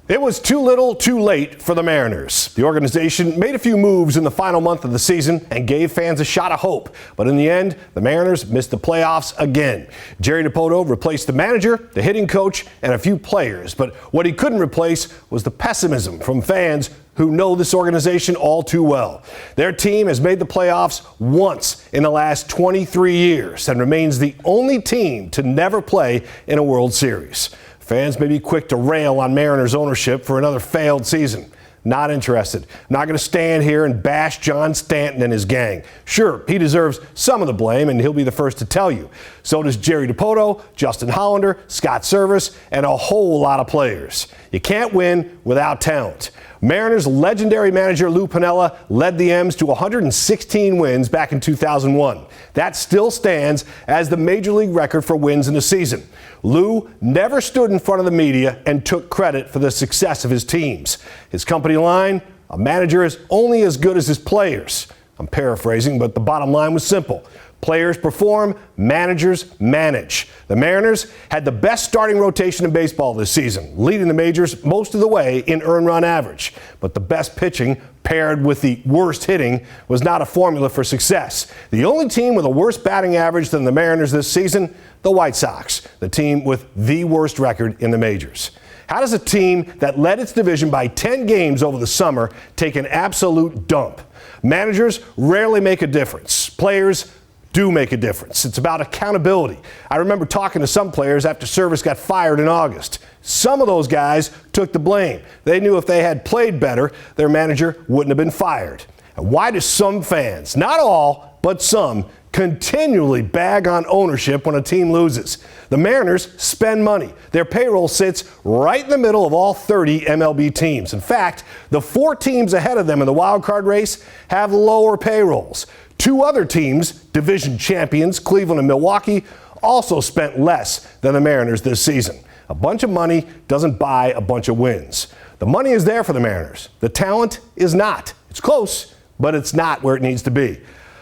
It was too little, too late for the Mariners. The organization made a few moves in the final month of the season and gave fans a shot of hope. But in the end, the Mariners missed the playoffs again. Jerry Dipoto replaced the manager, the hitting coach, and a few players. But what he couldn't replace was the pessimism from fans who know this organization all too well. Their team has made the playoffs once in the last 23 years and remains the only team to never play in a World Series. Fans may be quick to rail on Mariners ownership for another failed season. Not interested. I'm not going to stand here and bash John Stanton and his gang. Sure, he deserves some of the blame, and he'll be the first to tell you. So does Jerry Dipoto, Justin Hollander, Scott Servais, and a whole lot of players. You can't win without talent. Mariners legendary manager Lou Piniella led the M's to 116 wins back in 2001. That still stands as the major league record for wins in a season. Lou never stood in front of the media and took credit for the success of his teams. His company line, a manager is only as good as his players. I'm paraphrasing, but the bottom line was simple. Players perform, managers manage. The Mariners had the best starting rotation in baseball this season, leading the majors most of the way in earned run average. But the best pitching paired with the worst hitting was not a formula for success. The only team with a worse batting average than the Mariners this season, the White Sox, the team with the worst record in the majors. How does a team that led its division by 10 games over the summer take an absolute dump? Managers rarely make a difference. Players do make a difference. It's about accountability. I remember talking to some players after Servais got fired in August. Some of those guys took the blame. They knew if they had played better, their manager wouldn't have been fired. And why do some fans, not all, but some, continually bag on ownership when a team loses? The Mariners spend money. Their payroll sits right in the middle of all 30 MLB teams. In fact, the 4 teams ahead of them in the wild card race have lower payrolls. 2 other teams, division champions Cleveland and Milwaukee, also spent less than the Mariners this season. A bunch of money doesn't buy a bunch of wins. The money is there for the Mariners. The talent is not. It's close, but it's not where it needs to be.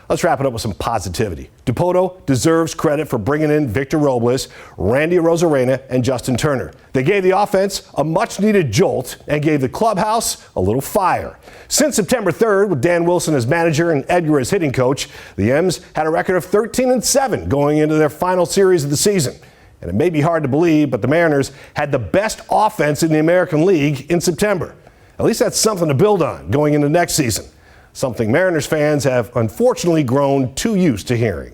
Let's wrap it up with some positivity. Dipoto deserves credit for bringing in Victor Robles, Randy Arozarena, and Justin Turner. They gave the offense a much-needed jolt and gave the clubhouse a little fire. Since September 3rd, with Dan Wilson as manager and Edgar as hitting coach, the M's had a record of 13-7 going into their final series of the season. And it may be hard to believe, but the Mariners had the best offense in the American League in September. At least that's something to build on going into next season. Something Mariners fans have unfortunately grown too used to hearing.